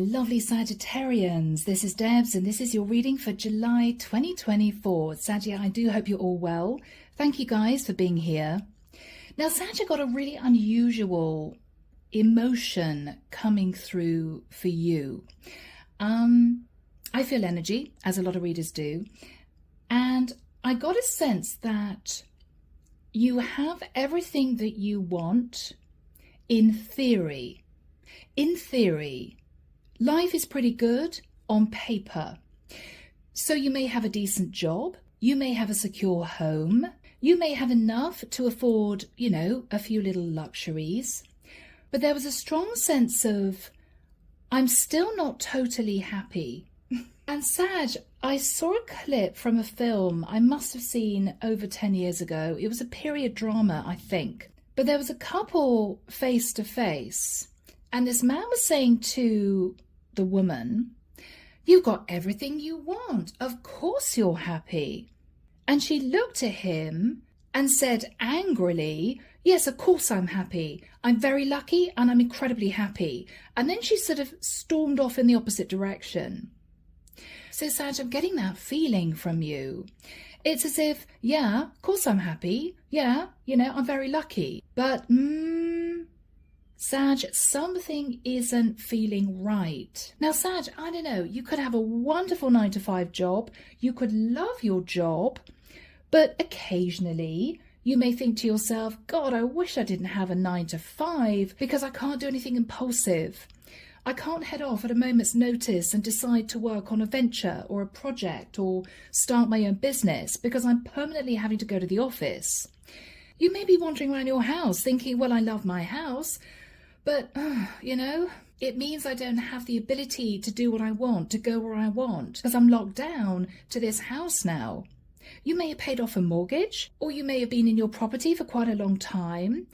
lovely Sagittarians. This is Debs and this is your reading for July 2024. Saggy, I do hope you're all well. Thank you guys for being here. Now, Saggy got a really unusual emotion coming through for you. I feel energy, as a lot of readers do, and I got a sense that you have everything that you want in theory. In theory, life is pretty good on paper. So you may have a decent job, you may have a secure home, you may have enough to afford, a few little luxuries. But there was a strong sense of, I'm still not totally happy. And Sag, I saw a clip from a film I must have seen over 10 years ago. It was a period drama, I think. But there was a couple face to face. And this man was saying to the woman, "You've got everything you want. Of course you're happy." And she looked at him and said angrily, "Yes, of course I'm happy. I'm very lucky and I'm incredibly happy." And then she sort of stormed off in the opposite direction. So Sag, I'm getting that feeling from you. It's as if, yeah, of course I'm happy. Yeah, I'm very lucky. But, Sag, something isn't feeling right. Now, Sag, I don't know, you could have a wonderful 9-to-5 job. You could love your job. But occasionally, you may think to yourself, God, I wish I didn't have a 9-to-5 because I can't do anything impulsive. I can't head off at a moment's notice and decide to work on a venture or a project or start my own business because I'm permanently having to go to the office. You may be wandering around your house thinking, well, I love my house, but, it means I don't have the ability to do what I want, to go where I want, because I'm locked down to this house now. You may have paid off a mortgage, or you may have been in your property for quite a long time.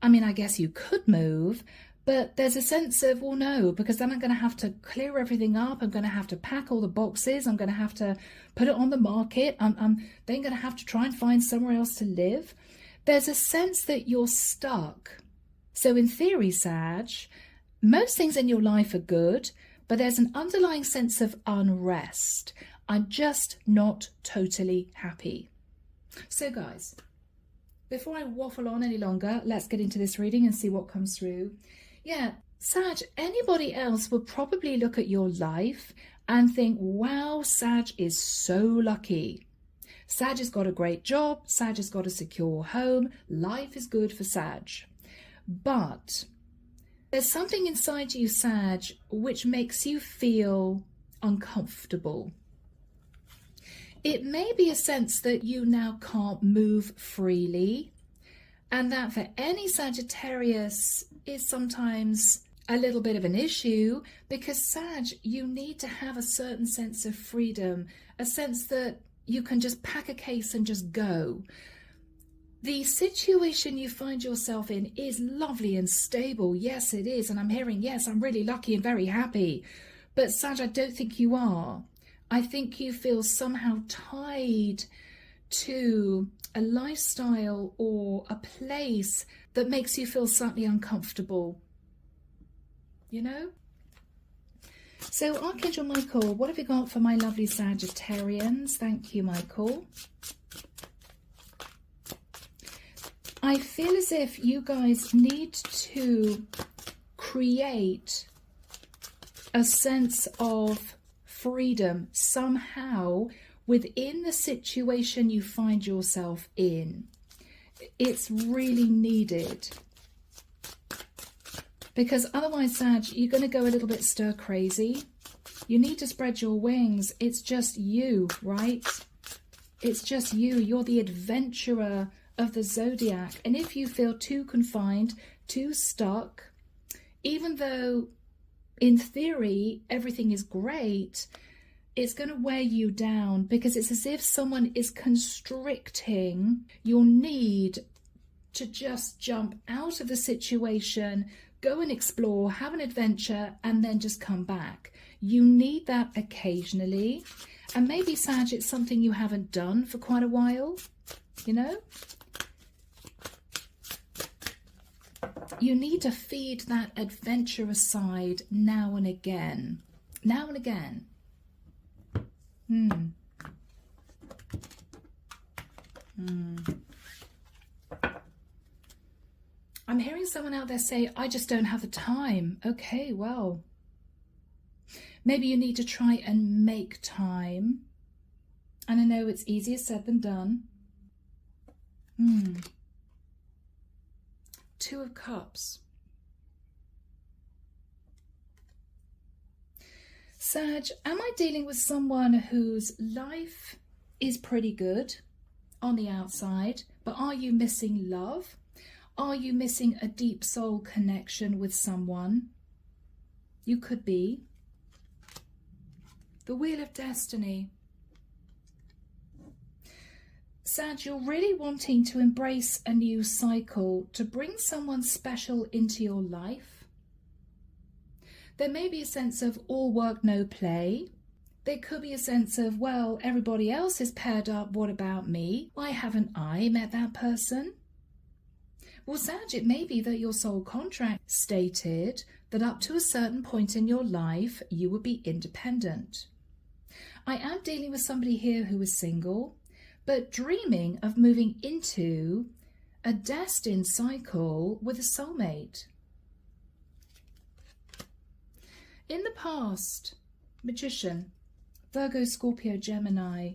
I mean, I guess you could move, but there's a sense of, well, no, because then I'm going to have to clear everything up. I'm going to have to pack all the boxes. I'm going to have to put it on the market. I'm then going to have to try and find somewhere else to live. There's a sense that you're stuck. So in theory, Sag, most things in your life are good, but there's an underlying sense of unrest. I'm just not totally happy. So guys, before I waffle on any longer, let's get into this reading and see what comes through. Yeah, Sag, anybody else would probably look at your life and think, wow, Sag is so lucky. Sag has got a great job. Sag has got a secure home. Life is good for Sag. But there's something inside you, Sag, which makes you feel uncomfortable. It may be a sense that you now can't move freely, and that for any Sagittarius is sometimes a little bit of an issue because, Sag, you need to have a certain sense of freedom, a sense that you can just pack a case and just go. The situation you find yourself in is lovely and stable. Yes, it is. And I'm hearing, yes, I'm really lucky and very happy. But Sag, I don't think you are. I think you feel somehow tied to a lifestyle or a place that makes you feel slightly uncomfortable. So Archangel Michael, what have you got for my lovely Sagittarians? Thank you, Michael. I feel as if you guys need to create a sense of freedom somehow within the situation you find yourself in. It's really needed. Because otherwise, Sag, you're going to go a little bit stir crazy. You need to spread your wings. It's just you, right? It's just you. You're the adventurer of the zodiac. And if you feel too confined, too stuck, even though in theory everything is great, it's going to wear you down because it's as if someone is constricting your need to just jump out of the situation, go and explore, have an adventure, and then just come back. You need that occasionally. And maybe, Sag, it's something you haven't done for quite a while, You need to feed that adventurous side now and again. Now and again. I'm hearing someone out there say, I just don't have the time. Okay, well, maybe you need to try and make time. And I know it's easier said than done. Two of Cups. Sag, am I dealing with someone whose life is pretty good on the outside, but are you missing love? Are you missing a deep soul connection with someone? You could be. The Wheel of Destiny. Sag, you're really wanting to embrace a new cycle, to bring someone special into your life. There may be a sense of all work, no play. There could be a sense of, well, everybody else is paired up, what about me? Why haven't I met that person? Well, Sag, it may be that your soul contract stated that up to a certain point in your life, you would be independent. I am dealing with somebody here who is single, but dreaming of moving into a destined cycle with a soulmate. In the past, Magician, Virgo, Scorpio, Gemini,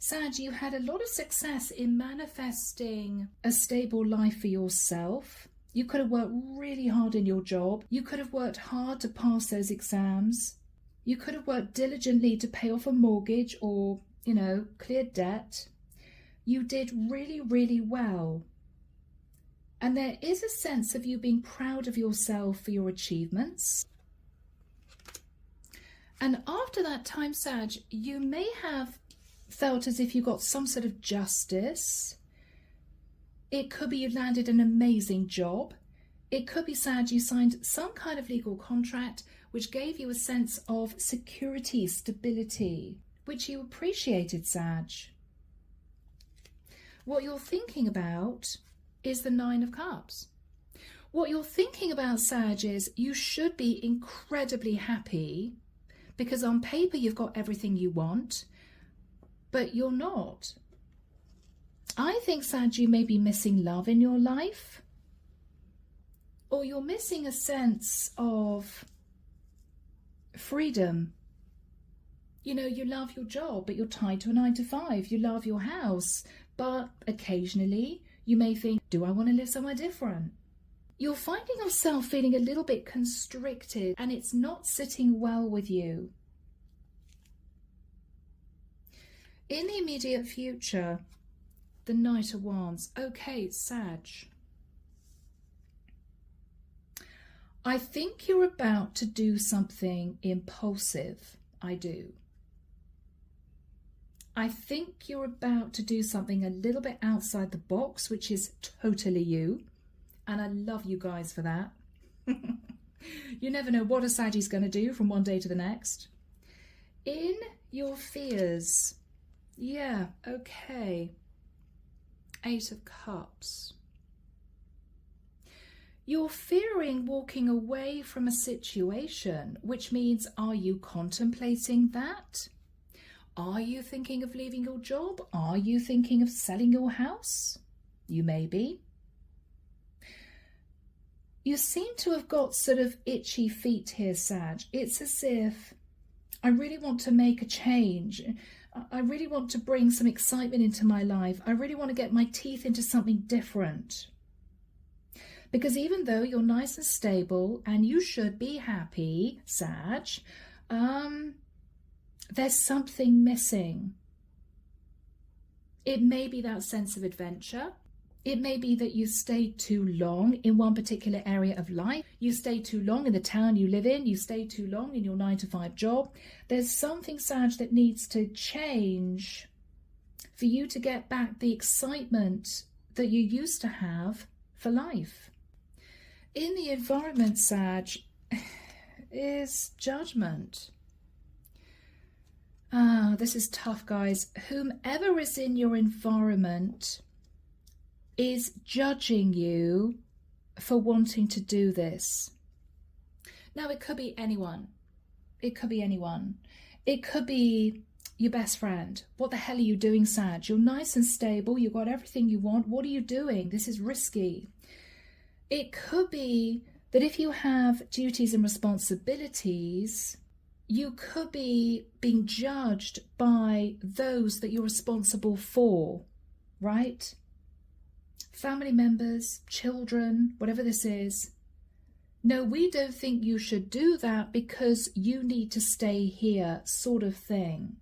Sag, you had a lot of success in manifesting a stable life for yourself. You could have worked really hard in your job. You could have worked hard to pass those exams. You could have worked diligently to pay off a mortgage or, clear debt. You did really, really well. And there is a sense of you being proud of yourself for your achievements. And after that time, Sag, you may have felt as if you got some sort of justice. It could be you landed an amazing job. It could be, Sag, you signed some kind of legal contract which gave you a sense of security, stability, which you appreciated, Sag. What you're thinking about is the Nine of Cups. What you're thinking about, Sag, is you should be incredibly happy because on paper you've got everything you want, but you're not. I think, Sag, you may be missing love in your life, or you're missing a sense of freedom. You love your job, but you're tied to a 9 to 5. You love your house, but occasionally you may think, do I want to live somewhere different? You're finding yourself feeling a little bit constricted and it's not sitting well with you. In the immediate future, the Knight of Wands. Okay, Sag. I think you're about to do something impulsive. I do. I think you're about to do something a little bit outside the box, which is totally you. And I love you guys for that. You never know what a Saggie's going to do from one day to the next. In your fears. Yeah, okay. 8 of Cups. You're fearing walking away from a situation, which means, are you contemplating that? Are you thinking of leaving your job? Are you thinking of selling your house? You may be. You seem to have got sort of itchy feet here, Sag. It's as if I really want to make a change. I really want to bring some excitement into my life. I really want to get my teeth into something different. Because even though you're nice and stable and you should be happy, Sag, there's something missing. It may be that sense of adventure. It may be that you stayed too long in one particular area of life. You stayed too long in the town you live in. You stayed too long in your 9 to 5 job. There's something, Sag, that needs to change for you to get back the excitement that you used to have for life. In the environment, Sag, is Judgment. This is tough, guys. Whomever is in your environment is judging you for wanting to do this. Now, it could be anyone. It could be anyone. It could be your best friend. What the hell are you doing, Sag? You're nice and stable. You've got everything you want. What are you doing? This is risky. It could be that if you have duties and responsibilities, you could be being judged by those that you're responsible for, right? Family members, children, whatever this is. No, we don't think you should do that because you need to stay here, sort of thing.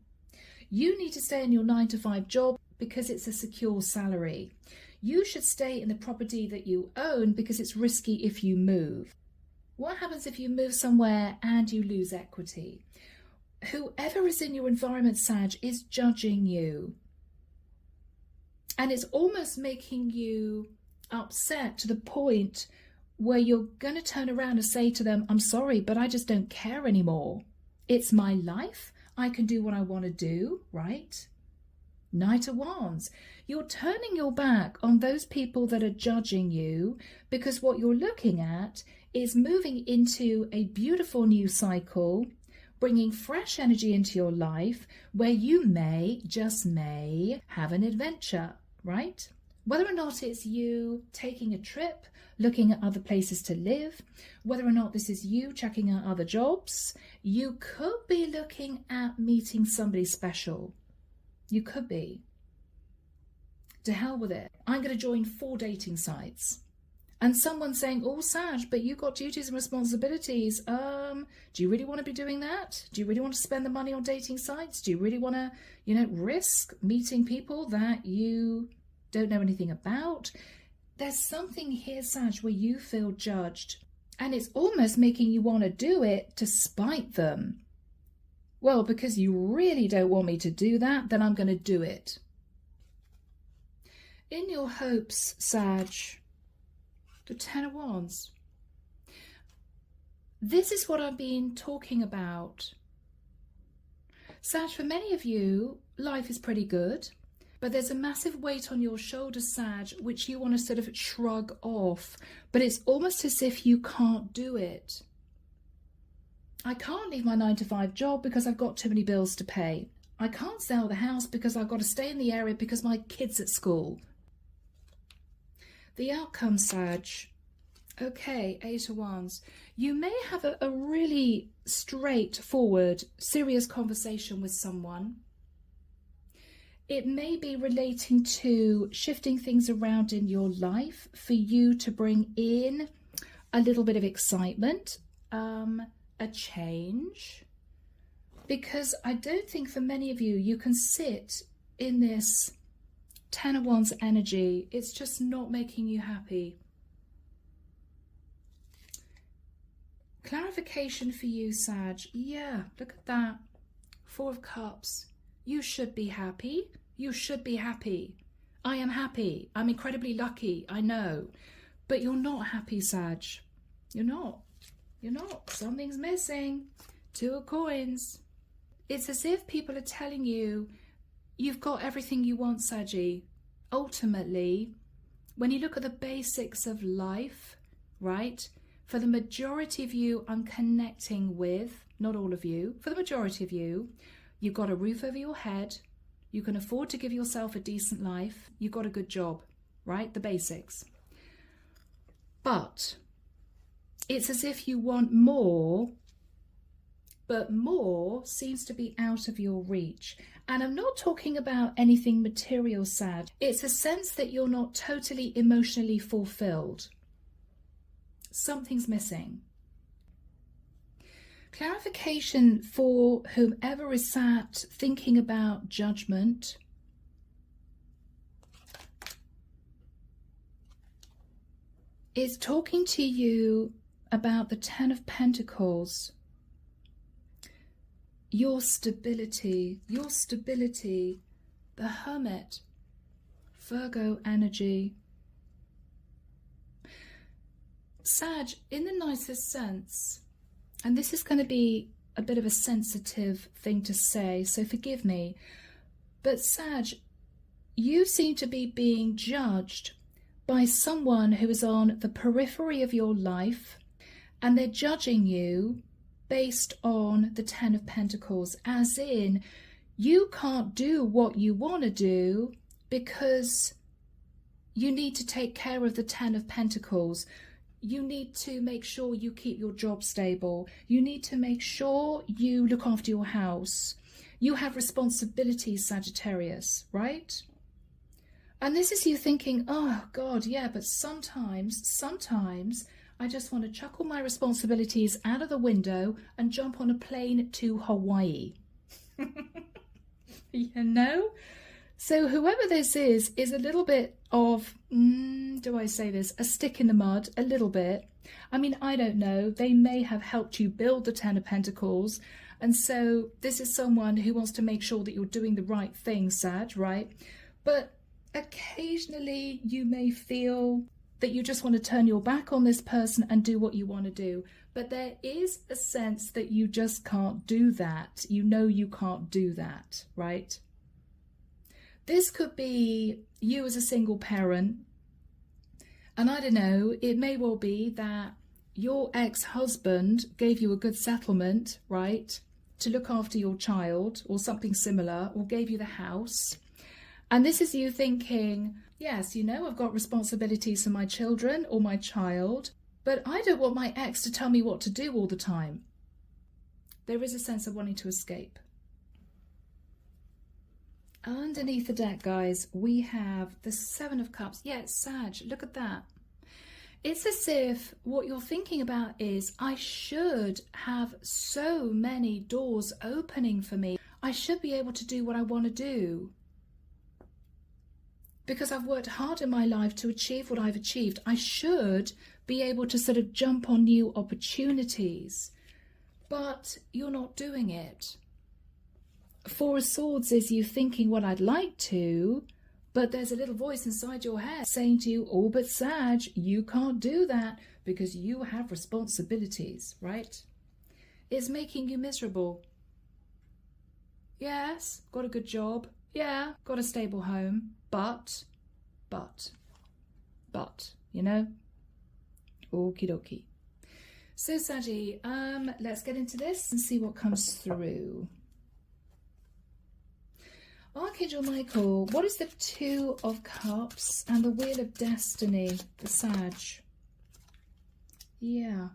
You need to stay in your 9-to-5 job because it's a secure salary. You should stay in the property that you own because it's risky if you move. What happens if you move somewhere and you lose equity? Whoever is in your environment, Sag, is judging you. And it's almost making you upset to the point where you're going to turn around and say to them, I'm sorry, but I just don't care anymore. It's my life. I can do what I want to do, right? Knight of Wands. You're turning your back on those people that are judging you because what you're looking at is moving into a beautiful new cycle, bringing fresh energy into your life where you may, just may, have an adventure, right? Whether or not it's you taking a trip, looking at other places to live, whether or not this is you checking out other jobs, you could be looking at meeting somebody special. You could be. To hell with it. I'm going to join 4 dating sites. And someone saying, oh, Sag, but you've got duties and responsibilities. Do you really want to be doing that? Do you really want to spend the money on dating sites? Do you really want to, risk meeting people that you don't know anything about? There's something here, Sag, where you feel judged. And it's almost making you want to do it to spite them. Well, because you really don't want me to do that, then I'm going to do it. In your hopes, Sag, the 10 of Wands. This is what I've been talking about. Sag, for many of you, life is pretty good, but there's a massive weight on your shoulders, Sag, which you want to sort of shrug off, but it's almost as if you can't do it. I can't leave my 9-to-5 job because I've got too many bills to pay. I can't sell the house because I've got to stay in the area because my kid's at school. The outcome, Sag. Okay, 8 of Wands. You may have a really straightforward, serious conversation with someone. It may be relating to shifting things around in your life for you to bring in a little bit of excitement, a change. Because I don't think for many of you, you can sit in this 10 of Wands energy. It's just not making you happy. Clarification for you, Sag. Yeah, look at that. 4 of Cups. You should be happy. You should be happy. I am happy. I'm incredibly lucky. I know. But you're not happy, Sag. You're not. You're not. Something's missing. 2 of Coins. It's as if people are telling you, you've got everything you want, Saggy. Ultimately, when you look at the basics of life, right? For the majority of you, I'm connecting with, not all of you, for the majority of you, you've got a roof over your head, you can afford to give yourself a decent life, you've got a good job, right? The basics. But it's as if you want more, but more seems to be out of your reach. And I'm not talking about anything material, Sag. It's a sense that you're not totally emotionally fulfilled. Something's missing. Clarification for whomever is sat thinking about judgment. Is talking to you about the 10 of Pentacles. Your stability, the Hermit, Virgo energy. Sag, in the nicest sense, and this is going to be a bit of a sensitive thing to say, so forgive me, but Sag, you seem to be being judged by someone who is on the periphery of your life, and they're judging you based on the Ten of Pentacles, as in you can't do what you want to do because you need to take care of the Ten of Pentacles. You need to make sure you keep your job stable. You need to make sure you look after your house. You have responsibilities, Sagittarius, right? And this is you thinking, oh God, yeah, but sometimes I just want to chuck all my responsibilities out of the window and jump on a plane to Hawaii. You know? So whoever this is a little bit of, do I say this, a stick in the mud, a little bit. I mean, I don't know. They may have helped you build the Ten of Pentacles. And so this is someone who wants to make sure that you're doing the right thing, Sag, right? But occasionally you may feel that you just want to turn your back on this person and do what you want to do. But there is a sense that you just can't do that. You know you can't do that, right? This could be you as a single parent. And I don't know, it may well be that your ex-husband gave you a good settlement, right, to look after your child or something similar, or gave you the house. And this is you thinking, yes, you know, I've got responsibilities for my children or my child, but I don't want my ex to tell me what to do all the time. There is a sense of wanting to escape. Underneath the deck, guys, we have the Seven of Cups. Yeah, it's Sag. Look at that. It's as if what you're thinking about is, I should have so many doors opening for me. I should be able to do what I want to do, because I've worked hard in my life to achieve what I've achieved. I should be able to sort of jump on new opportunities, but you're not doing it. Four of Swords is you thinking, well, I'd like to, but there's a little voice inside your head saying to you, oh, but Sag, you can't do that because you have responsibilities, right? It's making you miserable. Yes, got a good job. Yeah, got a stable home. But, you know? Okie dokie. So, Saggy, let's get into this and see what comes through. Archangel Michael, what is the Two of Cups and the Wheel of Destiny, the Sag? Yeah.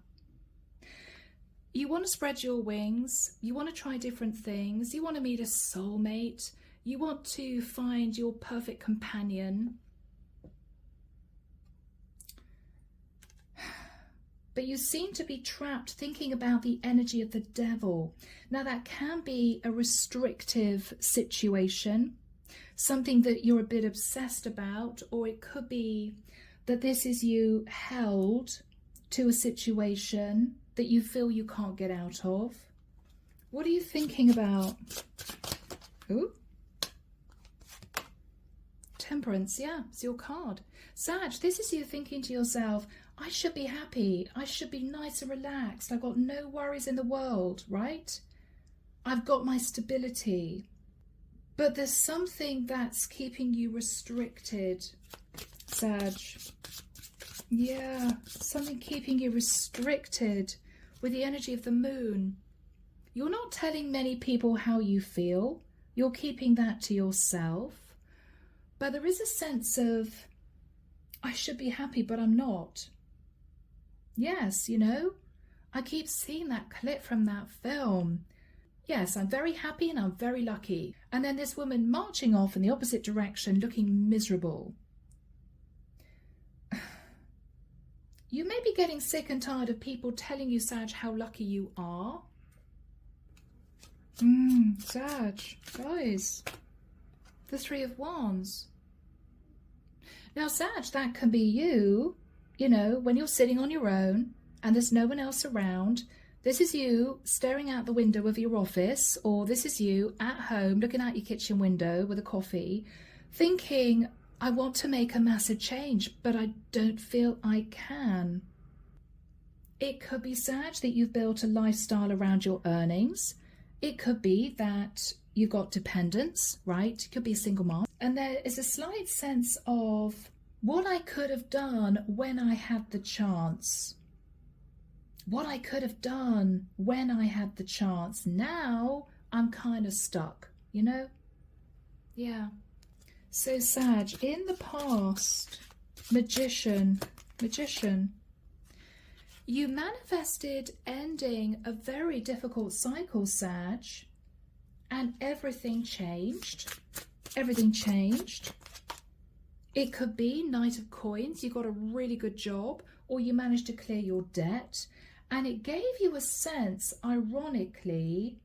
You want to spread your wings. You want to try different things. You want to meet a soulmate. You want to find your perfect companion. But you seem to be trapped thinking about the energy of the devil. Now that can be a restrictive situation, something that you're a bit obsessed about, or it could be that this is you held to a situation that you feel you can't get out of. What are you thinking about? Ooh. Temperance, yeah, it's your card. Sag, this is you thinking to yourself, I should be happy. I should be nice and relaxed. I've got no worries in the world, right? I've got my stability. But there's something that's keeping you restricted, Sag. Yeah, something keeping you restricted with the energy of the moon. You're not telling many people how you feel. You're keeping that to yourself. But there is a sense of, I should be happy, but I'm not. Yes, you know, I keep seeing that clip from that film. Yes, I'm very happy and I'm very lucky. And then this woman marching off in the opposite direction, looking miserable. You may be getting sick and tired of people telling you, Sag, how lucky you are. Sag, guys, the Three of Wands. Now, Sag, that can be you, you know, when you're sitting on your own and there's no one else around. This is you staring out the window of your office, or this is you at home looking out your kitchen window with a coffee, thinking, I want to make a massive change, but I don't feel I can. It could be, Sag, that you've built a lifestyle around your earnings. It could be that you've got dependents, right? It could be a single mom. And there is a slight sense of What I could have done when I had the chance. What I could have done when I had the chance. Now I'm kind of stuck, you know? Yeah. So Sag, in the past, Magician, you manifested ending a very difficult cycle, Sag, and everything changed. Everything changed. It could be Knight of Coins, you got a really good job, or you managed to clear your debt, and it gave you a sense, ironically,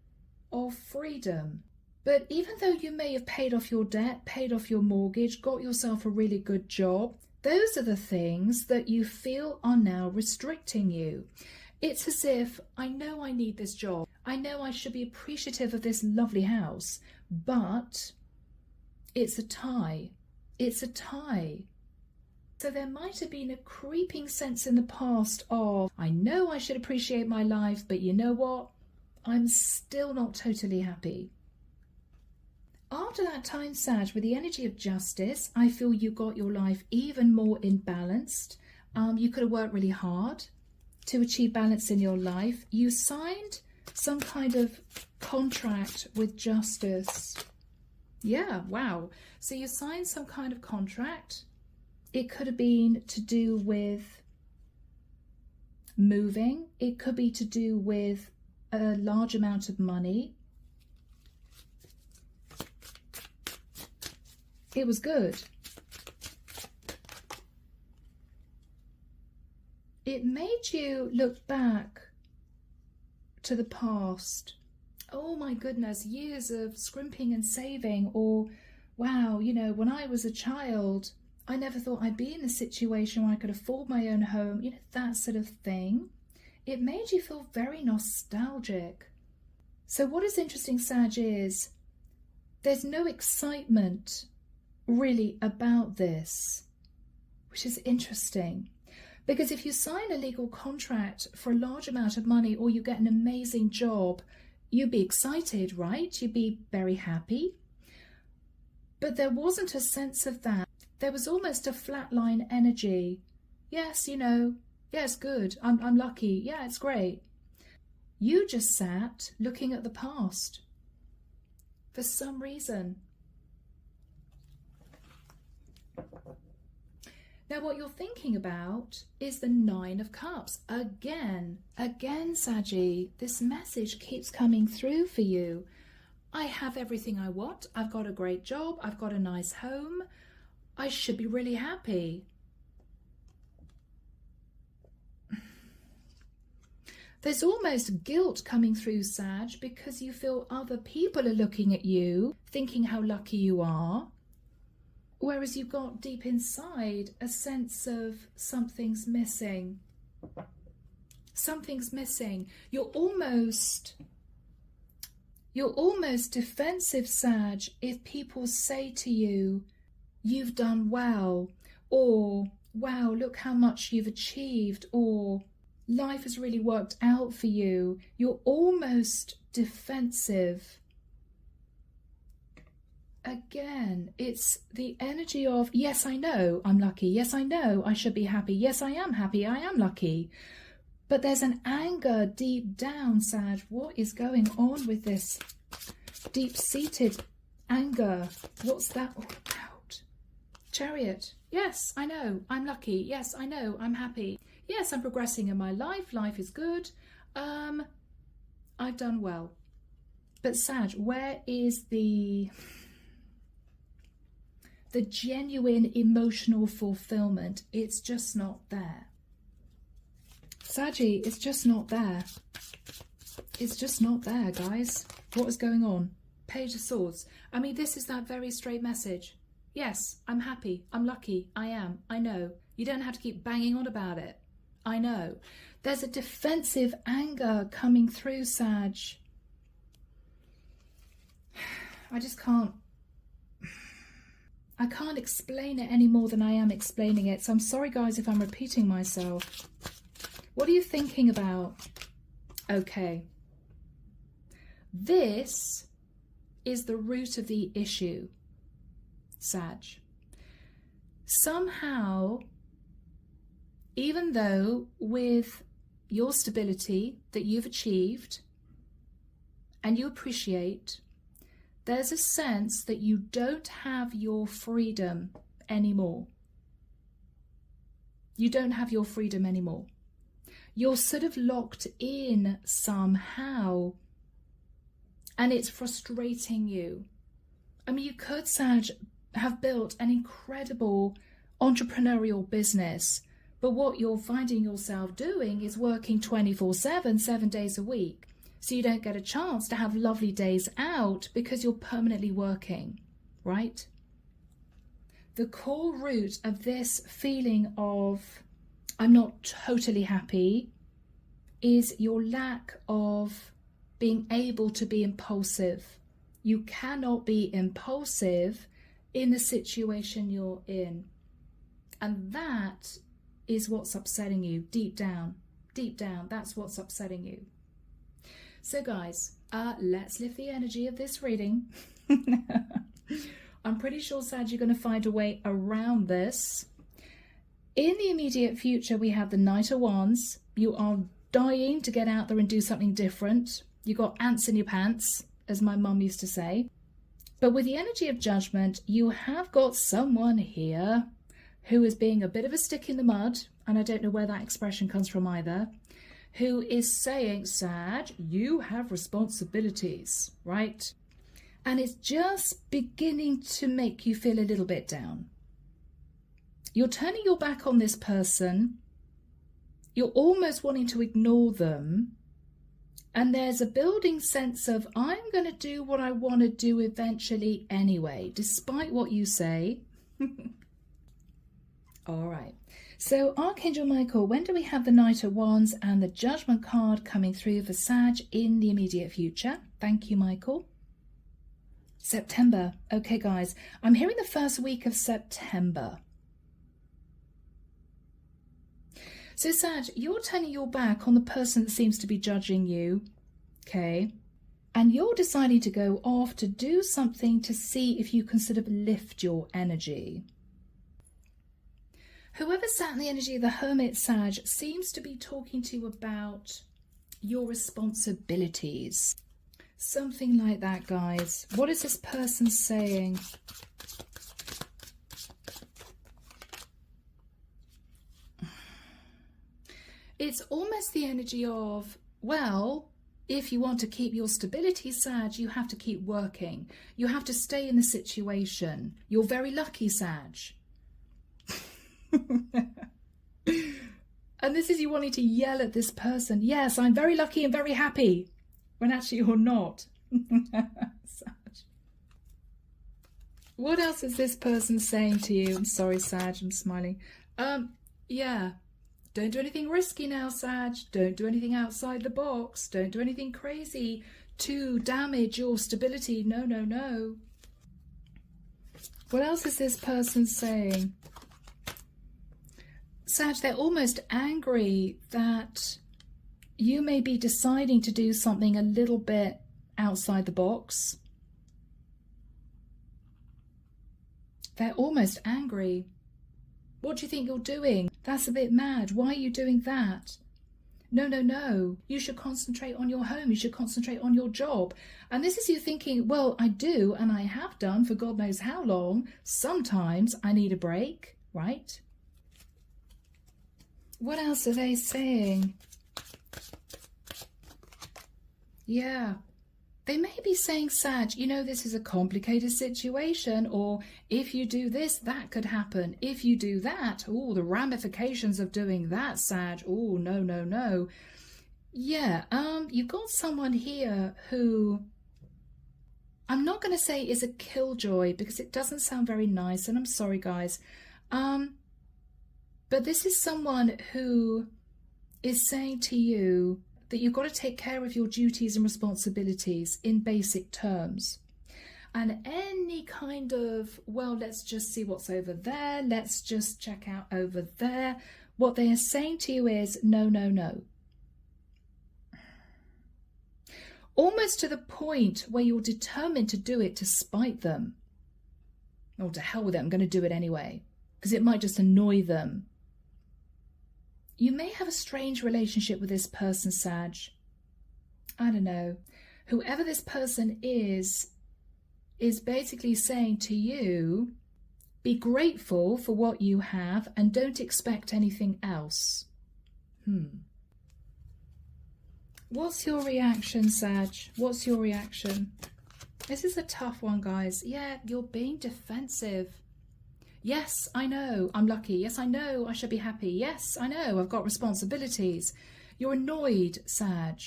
of freedom. But even though you may have paid off your debt, paid off your mortgage, got yourself a really good job, those are the things that you feel are now restricting you. It's as if, I know I need this job. I know I should be appreciative of this lovely house, but it's a tie. It's a tie. So there might have been a creeping sense in the past of, I know I should appreciate my life, but you know what? I'm still not totally happy. After that time, Sag, with the energy of justice, I feel you got your life even more imbalanced. You could have worked really hard to achieve balance in your life. You signed some kind of contract with justice. Yeah, wow. So you signed some kind of contract. It could have been to do with moving. It could be to do with a large amount of money. It was good. It made you look back to the past. Oh my goodness, years of scrimping and saving, or wow, you know, when I was a child, I never thought I'd be in a situation where I could afford my own home, you know, that sort of thing. It made you feel very nostalgic. So what is interesting, Sag, is there's no excitement really about this, which is interesting. Because if you sign a legal contract for a large amount of money, or you get an amazing job, you'd be excited, right? You'd be very happy. But there wasn't a sense of that. There was almost a flatline energy. Yes, you know, yeah, it's good. I'm lucky. Yeah, it's great. You just sat looking at the past for some reason. Now, what you're thinking about is the Nine of Cups. Again, Saggy, this message keeps coming through for you. I have everything I want. I've got a great job. I've got a nice home. I should be really happy. There's almost guilt coming through, Sag, because you feel other people are looking at you, thinking how lucky you are. Whereas you've got deep inside a sense of something's missing. Something's missing. You're almost defensive, Sag, if people say to you, you've done well, or wow, look how much you've achieved, or life has really worked out for you. You're almost defensive. Again, it's the energy of, yes, I know I'm lucky. Yes, I know I should be happy. Yes, I am happy. I am lucky. But there's an anger deep down, Sag. What is going on with this deep-seated anger? What's that all about? Chariot. Yes, I know I'm lucky. Yes, I know I'm happy. Yes, I'm progressing in my life. Life is good. I've done well. But Sag, where is the genuine emotional fulfillment? It's just not there. Saggy, it's just not there. It's just not there, guys. What is going on? Page of Swords. I mean, this is that very straight message. Yes, I'm happy. I'm lucky. I am. I know. You don't have to keep banging on about it. I know. There's a defensive anger coming through, Sag. I just can't. I can't explain it any more than I am explaining it. So I'm sorry, guys, if I'm repeating myself. What are you thinking about? Okay. This is the root of the issue, Sag. somehow, even though with your stability that you've achieved and you appreciate, there's a sense that you don't have your freedom anymore. You don't have your freedom anymore. You're sort of locked in somehow, and it's frustrating you. I mean, you could, Sag, have built an incredible entrepreneurial business, but what you're finding yourself doing is working 24/7, 7 days a week. So you don't get a chance to have lovely days out because you're permanently working, right? The core root of this feeling of I'm not totally happy is your lack of being able to be impulsive. You cannot be impulsive in the situation you're in. And that is what's upsetting you deep down. Deep down, that's what's upsetting you. So guys, let's lift the energy of this reading. I'm pretty sure, Sag, you're going to find a way around this. In the immediate future, we have the Knight of Wands. You are dying to get out there and do something different. You got ants in your pants, as my mum used to say. But with the energy of Judgment, you have got someone here who is being a bit of a stick in the mud, and I don't know where that expression comes from either, who is saying, Sag, you have responsibilities, right? And it's just beginning to make you feel a little bit down. You're turning your back on this person. You're almost wanting to ignore them. And there's a building sense of, I'm going to do what I want to do eventually anyway, despite what you say. All right. So Archangel Michael, when do we have the Knight of Wands and the Judgment card coming through for Sag in the immediate future? Thank you, Michael. September. Okay, guys, I'm hearing the first week of September. So Sag, you're turning your back on the person that seems to be judging you, okay? And you're deciding to go off to do something to see if you can sort of lift your energy. Whoever sat in the energy of the Hermit, Sag, seems to be talking to you about your responsibilities. Something like that, guys. What is this person saying? It's almost the energy of, well, if you want to keep your stability, Sag, you have to keep working. You have to stay in the situation. You're very lucky, Sag. And this is you wanting to yell at this person. Yes, I'm very lucky and very happy. When actually you're not. Sag. What else is this person saying to you? I'm sorry, Sag, I'm smiling. Yeah. Don't do anything risky now, Sag. Don't do anything outside the box. Don't do anything crazy to damage your stability. No, no, no. What else is this person saying? Sag, they're almost angry that you may be deciding to do something a little bit outside the box. They're almost angry. What do you think you're doing? That's a bit mad. Why are you doing that? No, no, no. You should concentrate on your home. You should concentrate on your job. And this is you thinking, well, I do, and I have done for God knows how long. Sometimes I need a break, right? What else are they saying? Yeah. They may be saying, Sag, you know, this is a complicated situation, or if you do this, that could happen. If you do that, oh, the ramifications of doing that, Sag, oh, no, no, no. Yeah, you've got someone here who I'm not going to say is a killjoy because it doesn't sound very nice, and I'm sorry, guys. But this is someone who is saying to you that you've got to take care of your duties and responsibilities in basic terms. And any kind of, well, let's just see what's over there. Let's just check out over there. What they are saying to you is, no, no, no. Almost to the point where you're determined to do it to spite them. Oh, to hell with it, I'm going to do it anyway. because it might just annoy them. You may have a strange relationship with this person, Sag. I don't know. Whoever this person is basically saying to you, be grateful for what you have and don't expect anything else. What's your reaction, Sag? What's your reaction? This is a tough one, guys. Yeah, you're being defensive. Yes, I know I'm lucky. Yes, I know I should be happy. Yes, I know I've got responsibilities. You're annoyed, Sag.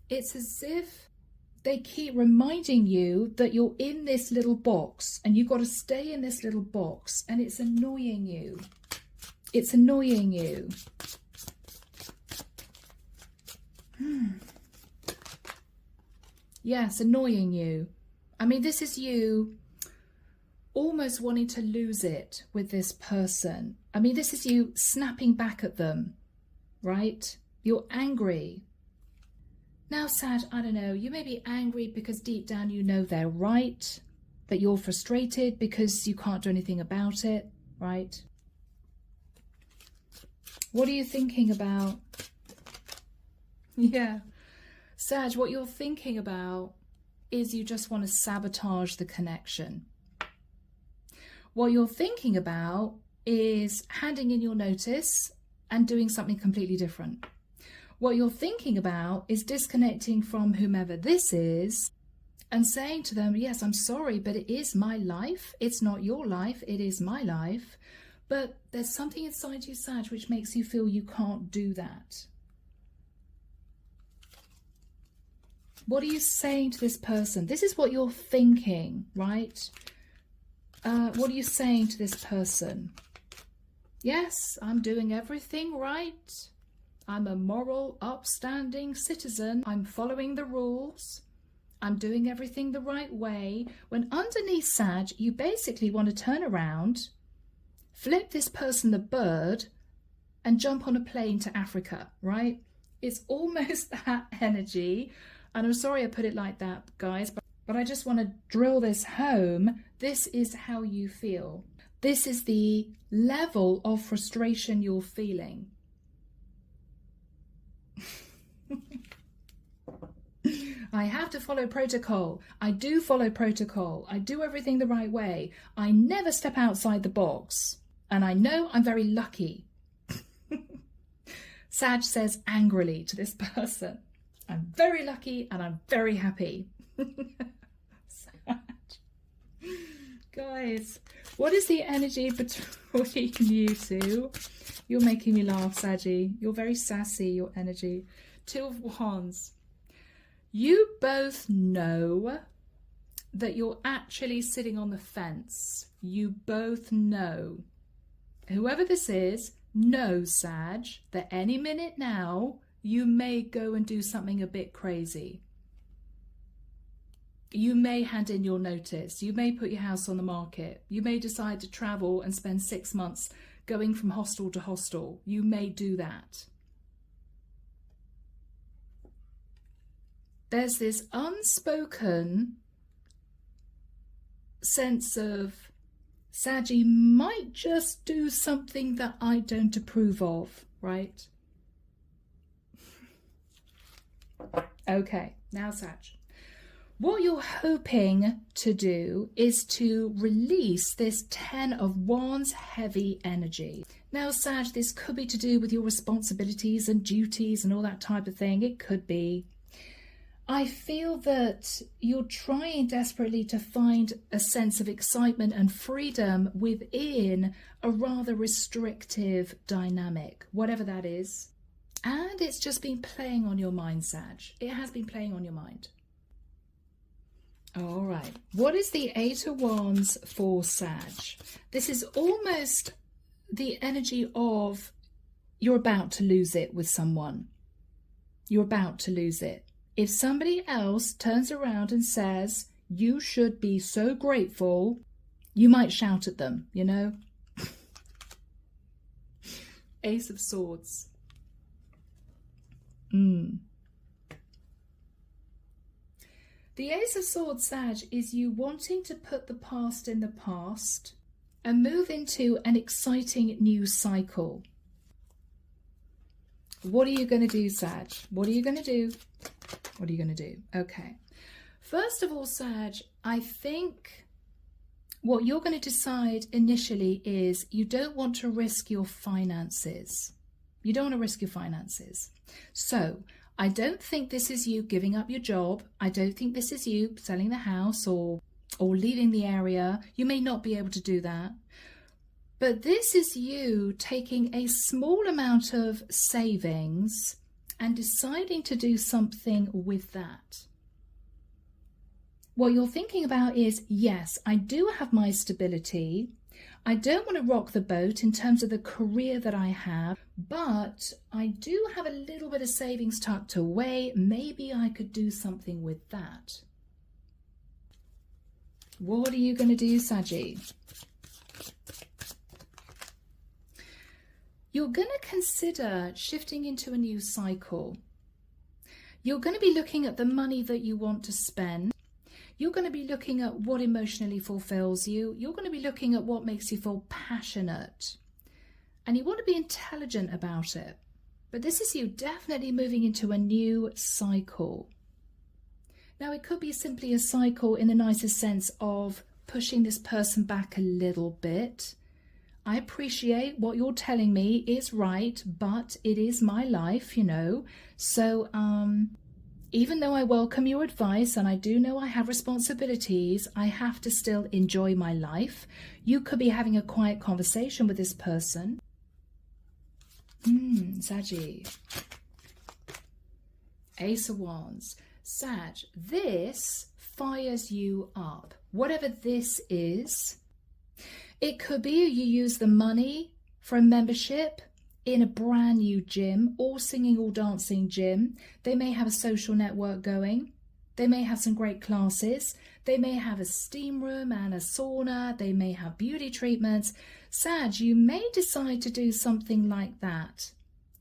It's as if they keep reminding you that you're in this little box and you've got to stay in this little box, and it's annoying you. It's annoying you. Yes, annoying you. I mean, this is you almost wanting to lose it with this person. I mean, this is you snapping back at them, right? You're angry. Now, Sag, I don't know, you may be angry because deep down you know they're right, that you're frustrated because you can't do anything about it, right? What are you thinking about? Yeah. Sag, what you're thinking about is you just want to sabotage the connection. What you're thinking about is handing in your notice and doing something completely different. What you're thinking about is disconnecting from whomever this is and saying to them, yes, I'm sorry, but it is my life. It's not your life. It is my life. But there's something inside you, Sag, which makes you feel you can't do that. What are you saying to this person? This is what you're thinking, right? What are you saying to this person? Yes, I'm doing everything right. I'm a moral, upstanding citizen. I'm following the rules. I'm doing everything the right way. When underneath, Sag, you basically want to turn around, flip this person the bird, and jump on a plane to Africa, right? It's almost that energy. And I'm sorry I put it like that, guys, but I just want to drill this home. This is how you feel. This is the level of frustration you're feeling. I have to follow protocol. I do follow protocol. I do everything the right way. I never step outside the box. And I know I'm very lucky. Sag says angrily to this person, I'm very lucky and I'm very happy. Sag. Guys, what is the energy between you two? You're making me laugh, Saggy. You're very sassy, your energy. Two of Wands. You both know that you're actually sitting on the fence. You both know. Whoever this is knows, Sag, that any minute now you may go and do something a bit crazy. You may hand in your notice. You may put your house on the market. You may decide to travel and spend 6 months going from hostel to hostel. You may do that. There's this unspoken sense of, Saggy might just do something that I don't approve of, right? Okay, now Sag. What you're hoping to do is to release this 10 of Wands heavy energy. Now, Sag, this could be to do with your responsibilities and duties and all that type of thing. It could be. I feel that you're trying desperately to find a sense of excitement and freedom within a rather restrictive dynamic, whatever that is. And it's just been playing on your mind, Sag. It has been playing on your mind. All right. What is the Eight of Wands for Sag? This is almost the energy of you're about to lose it with someone. You're about to lose it. If somebody else turns around and says, you should be so grateful, you might shout at them, you know? Ace of Swords. The Ace of Swords, Sag, is you wanting to put the past in the past and move into an exciting new cycle. What are you going to do, Sag? What are you going to do? What are you going to do? Okay. First of all, Sag, I think what you're going to decide initially is you don't want to risk your finances. You don't want to risk your finances. So I don't think this is you giving up your job. I don't think this is you selling the house or leaving the area. You may not be able to do that. But this is you taking a small amount of savings and deciding to do something with that. What you're thinking about is, yes, I do have my stability. I don't want to rock the boat in terms of the career that I have, but I do have a little bit of savings tucked away. Maybe I could do something with that. What are you going to do, Saggy? You're going to consider shifting into a new cycle. You're going to be looking at the money that you want to spend. You're going to be looking at what emotionally fulfills you. You're going to be looking at what makes you feel passionate. And you want to be intelligent about it. But this is you definitely moving into a new cycle. Now, it could be simply a cycle in the nicest sense of pushing this person back a little bit. I appreciate what you're telling me is right, but it is my life, you know. So, even though I welcome your advice and I do know I have responsibilities, I have to still enjoy my life. You could be having a quiet conversation with this person. Saggy. Ace of Wands. Sag, this fires you up. Whatever this is, it could be you use the money for a membership in a brand new gym, or singing or dancing gym. They may have a social network going. They may have some great classes. They may have a steam room and a sauna. They may have beauty treatments. Sag, you may decide to do something like that.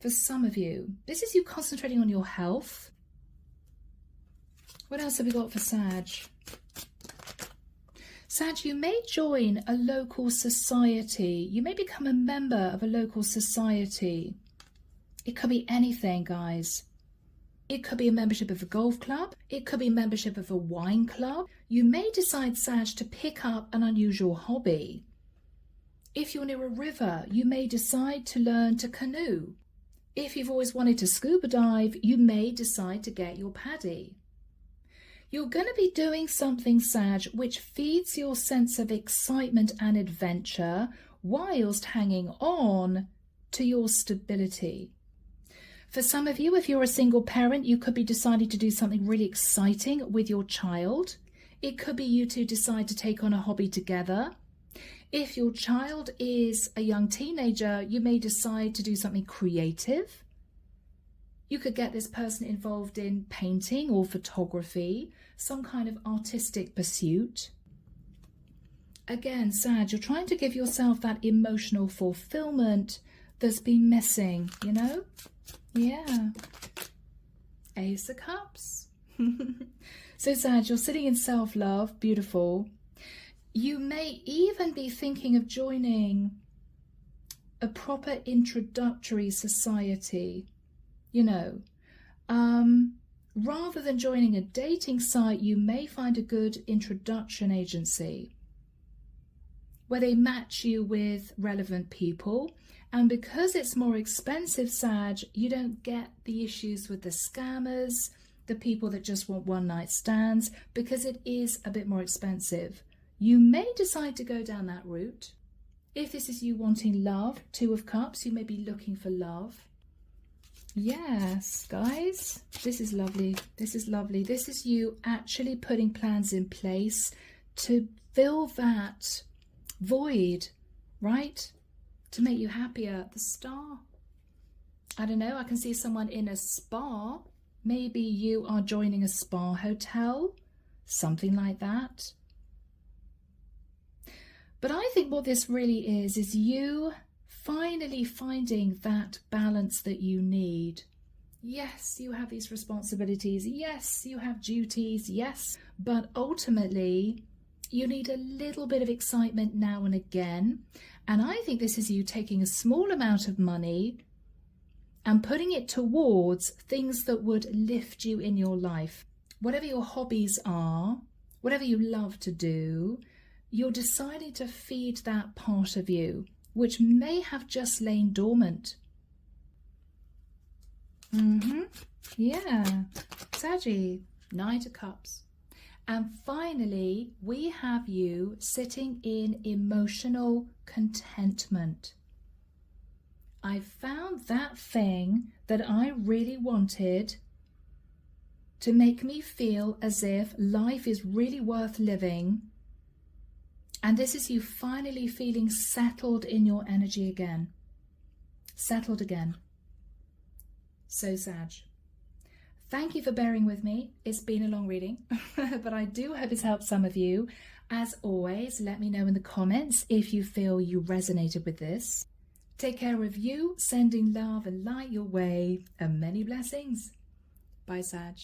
For some of you, this is you concentrating on your health. What else have we got for Sag? Sag, you may join a local society. You may become a member of a local society. It could be anything, guys. It could be a membership of a golf club. It could be a membership of a wine club. You may decide, Sag, to pick up an unusual hobby. If you're near a river, you may decide to learn to canoe. If you've always wanted to scuba dive, you may decide to get your paddy. You're going to be doing something, Sag, which feeds your sense of excitement and adventure whilst hanging on to your stability. For some of you, if you're a single parent, you could be deciding to do something really exciting with your child. It could be you two decide to take on a hobby together. If your child is a young teenager, you may decide to do something creative. You could get this person involved in painting or photography, some kind of artistic pursuit. Again, Sag, you're trying to give yourself that emotional fulfillment that's been missing, you know? Yeah. Ace of Cups. So, Sag, you're sitting in self-love, beautiful. You may even be thinking of joining a proper introductory society. You know, rather than joining a dating site, you may find a good introduction agency where they match you with relevant people. And because it's more expensive, Sag, you don't get the issues with the scammers, the people that just want one-night stands, because it is a bit more expensive. You may decide to go down that route. If this is you wanting love, Two of Cups, you may be looking for love. Yes, guys, this is lovely. This is lovely. This is you actually putting plans in place to fill that void, right? To make you happier. The Star. I don't know. I can see someone in a spa. Maybe you are joining a spa hotel. Something like that. But I think what this really is you finally finding that balance that you need. Yes, you have these responsibilities. Yes, you have duties. Yes, but ultimately you need a little bit of excitement now and again. And I think this is you taking a small amount of money and putting it towards things that would lift you in your life. Whatever your hobbies are, whatever you love to do, you're deciding to feed that part of you, which may have just lain dormant. Yeah, Saggy, Knight of Cups. And finally, we have you sitting in emotional contentment. I found that thing that I really wanted to make me feel as if life is really worth living. And this is you finally feeling settled in your energy again. Settled again. So Sag, thank you for bearing with me. It's been a long reading, but I do hope it's helped some of you. As always, let me know in the comments if you feel you resonated with this. Take care of you, sending love and light your way, and many blessings. Bye, Sag.